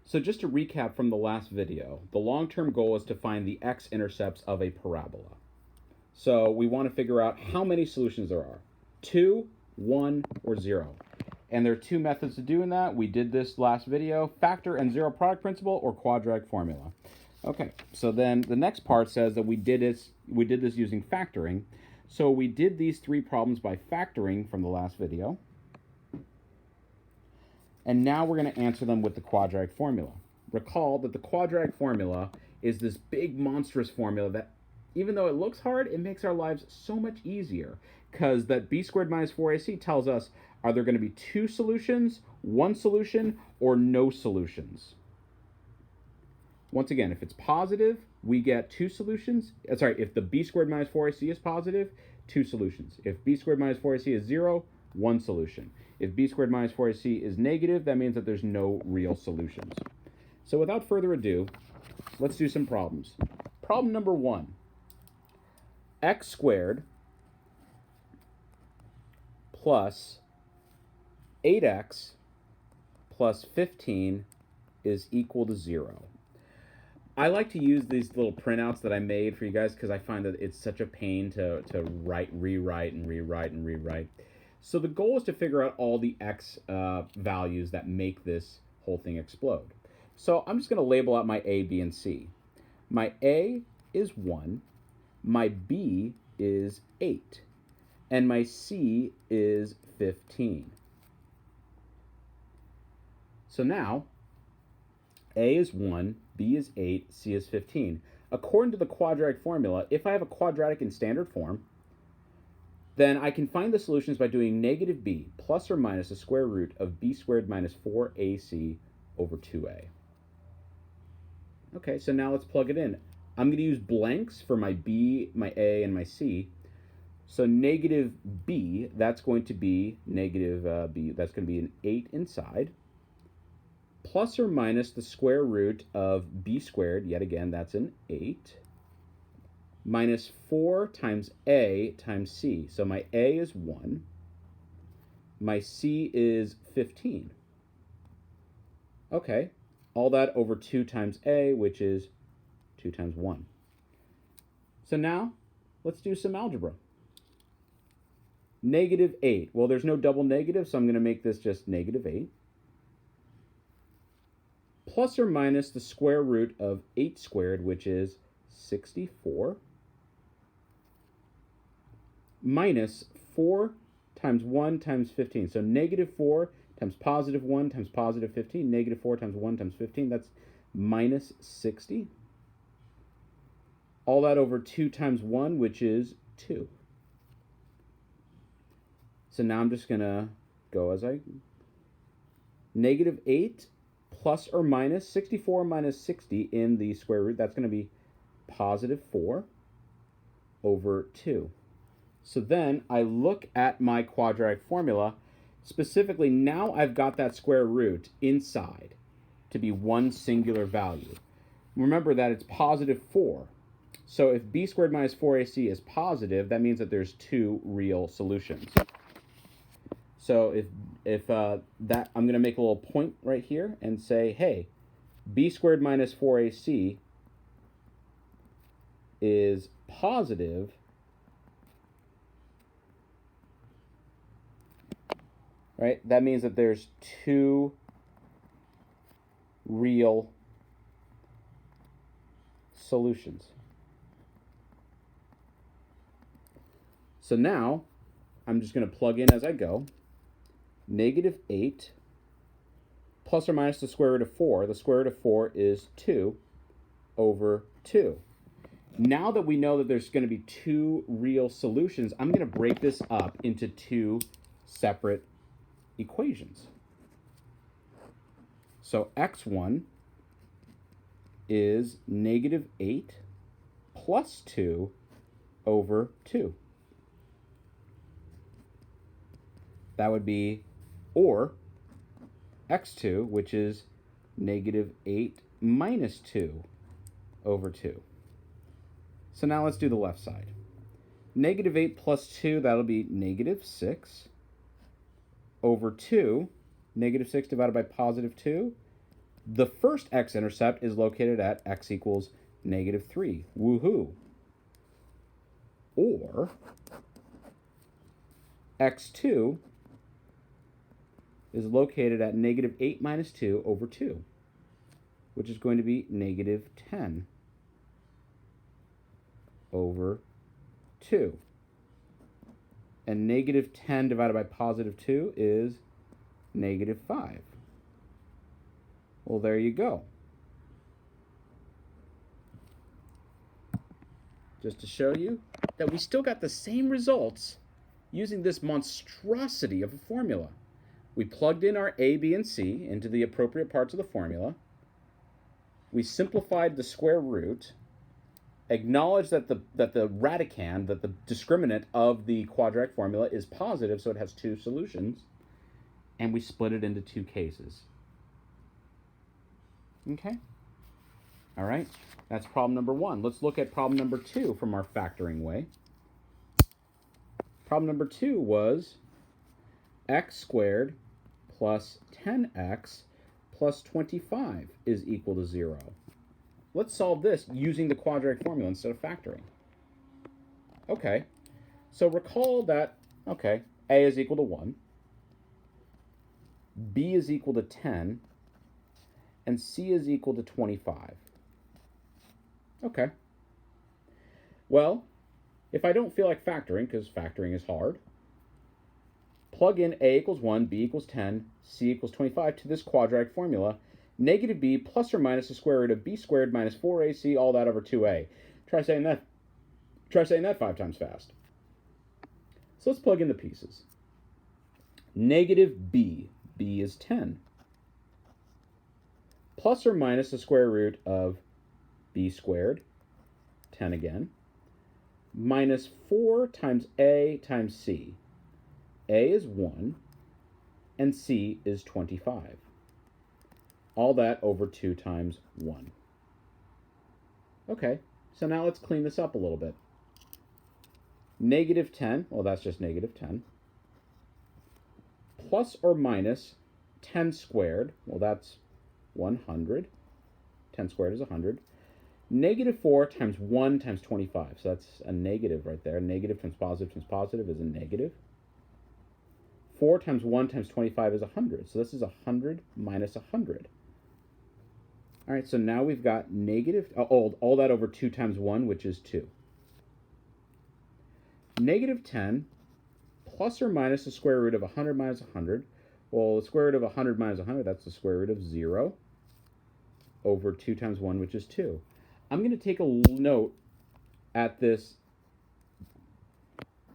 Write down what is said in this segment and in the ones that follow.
So just to recap from the last video, the long-term goal is to find the x-intercepts of a parabola. So we want to figure out how many solutions there are. 2, 1, or 0. And there are two methods of doing that. We did this last video, factor and zero product principle or quadratic formula. Okay, so then the next part says that we did this using factoring. So we did these three problems by factoring from the last video. And now we're going to answer them with the quadratic formula. Recall that the quadratic formula is this big monstrous formula that, even though it looks hard, it makes our lives so much easier. Because that b squared minus 4ac tells us, are there going to be two solutions, one solution, or no solutions? Once again, if it's positive, we get two solutions. If the b squared minus 4ac is positive, two solutions. If b squared minus 4ac is 0, one solution. If b squared minus 4ac is negative, that means that there's no real solutions. So without further ado, let's do some problems. Problem number 1. X squared plus 8x plus 15 is equal to 0. I like to use these little printouts that I made for you guys because I find that it's such a pain to rewrite. So the goal is to figure out all the x values that make this whole thing explode. So I'm just going to label out my a, b, and c. My a is 1, my b is 8, and my c is 15. So now, a is 1, b is 8, c is 15. According to the quadratic formula, if I have a quadratic in standard form, then I can find the solutions by doing negative b plus or minus the square root of b squared minus 4ac over 2a. Okay, so now let's plug it in. I'm going to use blanks for my b, my a, and my c. So negative b, that's going to be negative b, that's going to be an 8 inside, plus or minus the square root of b squared, yet again, that's an 8, minus 4 times a times c. So my a is 1, my c is 15. Okay, all that over 2 times a, which is 2 times 1. So now, let's do some algebra. Negative 8. Well, there's no double negative, so I'm going to make this just negative 8. Plus or minus the square root of 8 squared, which is 64. Minus 4 times 1 times 15. So negative 4 times positive 1 times positive 15. Negative 4 times 1 times 15. That's minus 60. All that over 2 times 1, which is 2. So now I'm just going to go as I... Negative 8 plus or minus 64 minus 60 in the square root. That's going to be positive 4 over 2. So then I look at my quadratic formula. Specifically, now I've got that square root inside to be one singular value. Remember that it's positive 4. So if b squared minus 4ac is positive, that means that there's two real solutions. So if that, I'm going to make a little point right here and say, hey, b squared minus 4ac is positive, right? That means that there's two real solutions. So now I'm just going to plug in as I go. Negative 8 plus or minus the square root of 4. The square root of 4 is 2 over 2. Now that we know that there's going to be two real solutions, I'm going to break this up into two separate equations. So x1 is negative 8 plus 2 over 2. That would be, or x2, which is negative 8 minus 2 over 2. So now let's do the left side. Negative 8 plus 2, that'll be negative 6 over 2. Negative 6 divided by positive 2, The first x-intercept is located at x equals -3. Woohoo. Or x2 is located at -8 minus 2 over 2, which is going to be -10 over 2. And -10 divided by +2 is -5. Well, there you go. Just to show you that we still got the same results using this monstrosity of a formula. We plugged in our a, b, and c into the appropriate parts of the formula. We simplified the square root, acknowledged that the radicand, that the discriminant of the quadratic formula is positive, so it has two solutions, and we split it into two cases. Okay? All right, that's problem number 1. Let's look at problem number 2 from our factoring way. Problem number 2 was x squared plus 10x plus 25 is equal to 0. Let's solve this using the quadratic formula instead of factoring. Okay, so recall that, okay, a is equal to 1, b is equal to 10, and c is equal to 25. Okay. Well, if I don't feel like factoring, because factoring is hard, plug in a equals 1, b equals 10, c equals 25 to this quadratic formula. Negative b plus or minus the square root of b squared minus 4ac, all that over 2a. Try saying that 5 times fast. So let's plug in the pieces. Negative b is 10. Plus or minus the square root of b squared, 10 again, minus 4 times a times c. A is 1, and c is 25. All that over 2 times 1. Okay, so now let's clean this up a little bit. Negative 10, well, that's just negative 10. Plus or minus 10 squared, well, that's 100. 10 squared is 100. Negative 4 times 1 times 25. So that's a negative right there. Negative times positive is a negative. 4 times 1 times 25 is 100. So this is 100 minus 100. All right, so now we've got negative, all that over 2 times 1, which is 2. Negative 10 plus or minus the square root of 100 minus 100. Well, the square root of 100 minus 100, that's the square root of 0 over 2 times 1, which is 2. I'm going to take a note at this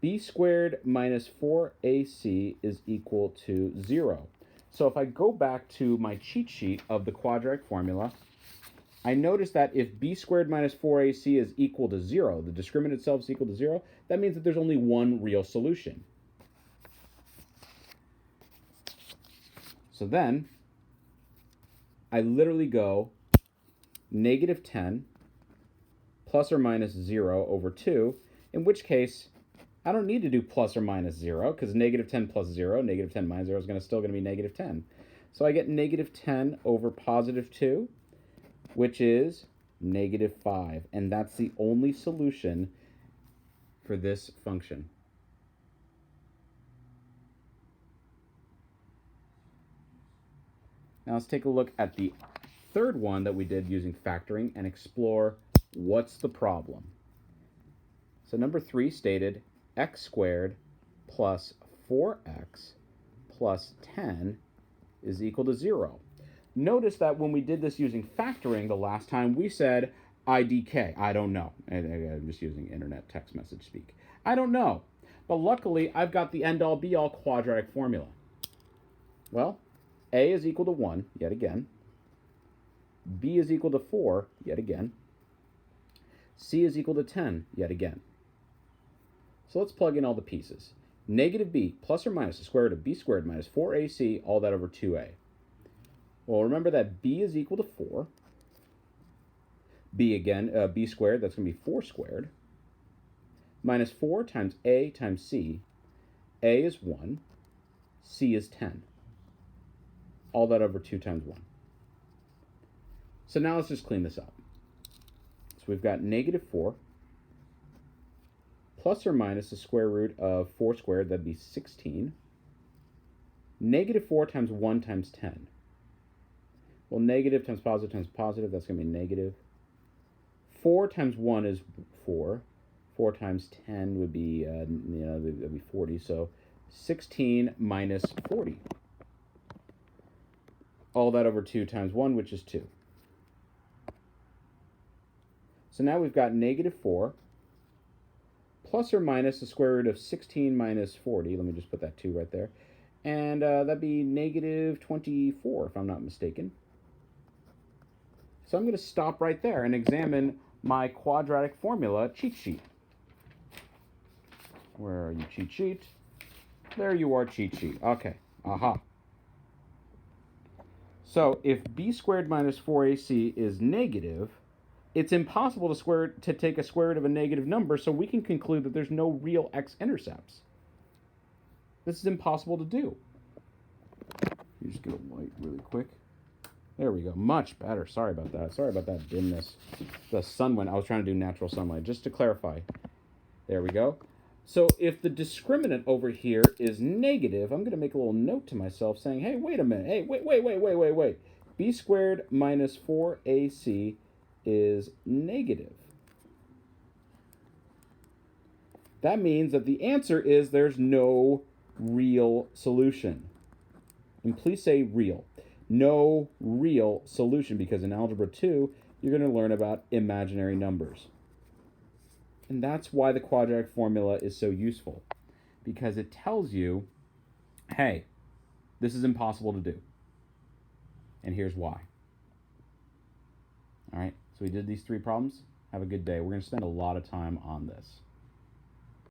b squared minus 4ac is equal to 0. So if I go back to my cheat sheet of the quadratic formula, I notice that if b squared minus 4ac is equal to 0, the discriminant itself is equal to 0, that means that there's only one real solution. So then, I literally go negative 10 plus or minus 0 over 2, in which case I don't need to do plus or minus 0, because negative 10 plus 0, negative 10 minus 0 is still going to be negative 10. So I get negative 10 over positive 2, which is negative 5. And that's the only solution for this function. Now let's take a look at the third one that we did using factoring and explore what's the problem. So number 3 stated x squared plus 4x plus 10 is equal to 0. Notice that when we did this using factoring the last time, we said IDK. I don't know. I'm just using internet text message speak. I don't know. But luckily, I've got the end-all be-all quadratic formula. Well, a is equal to 1, yet again. B is equal to 4, yet again. C is equal to 10, yet again. So let's plug in all the pieces. Negative b plus or minus the square root of b squared minus 4ac, all that over 2a. Well, remember that b is equal to 4. B again, b squared, that's going to be 4 squared. Minus 4 times a times c. A is 1. C is 10. All that over 2 times 1. So now let's just clean this up. So we've got negative 4 plus or minus the square root of 4 squared, that'd be 16. Negative 4 times 1 times 10. Well, negative times positive, that's going to be negative. 4 times 1 is 4. 4 times 10 would be, that'd be 40. So 16 minus 40. All that over 2 times 1, which is 2. So now we've got negative 4 plus or minus the square root of 16 minus 40. Let me just put that 2 right there. And that'd be negative 24, if I'm not mistaken. So I'm going to stop right there and examine my quadratic formula cheat sheet. Where are you, cheat sheet? There you are, cheat sheet. Okay. Aha. So if b squared minus 4ac is negative, it's impossible to take a square root of a negative number, so we can conclude that there's no real x-intercepts. This is impossible to do. You just get a light really quick. There we go. Much better. Sorry about that. Sorry about that dimness. The sun went. I was trying to do natural sunlight. Just to clarify. There we go. So if the discriminant over here is negative, I'm going to make a little note to myself saying, hey, wait a minute. Hey, wait. B squared minus 4ac is negative. That means that the answer is there's no real solution. And please say real. No real solution, because in Algebra 2, you're going to learn about imaginary numbers. And that's why the quadratic formula is so useful, because it tells you, hey, this is impossible to do. And here's why. All right, so we did these 3 problems. Have a good day. We're going to spend a lot of time on this.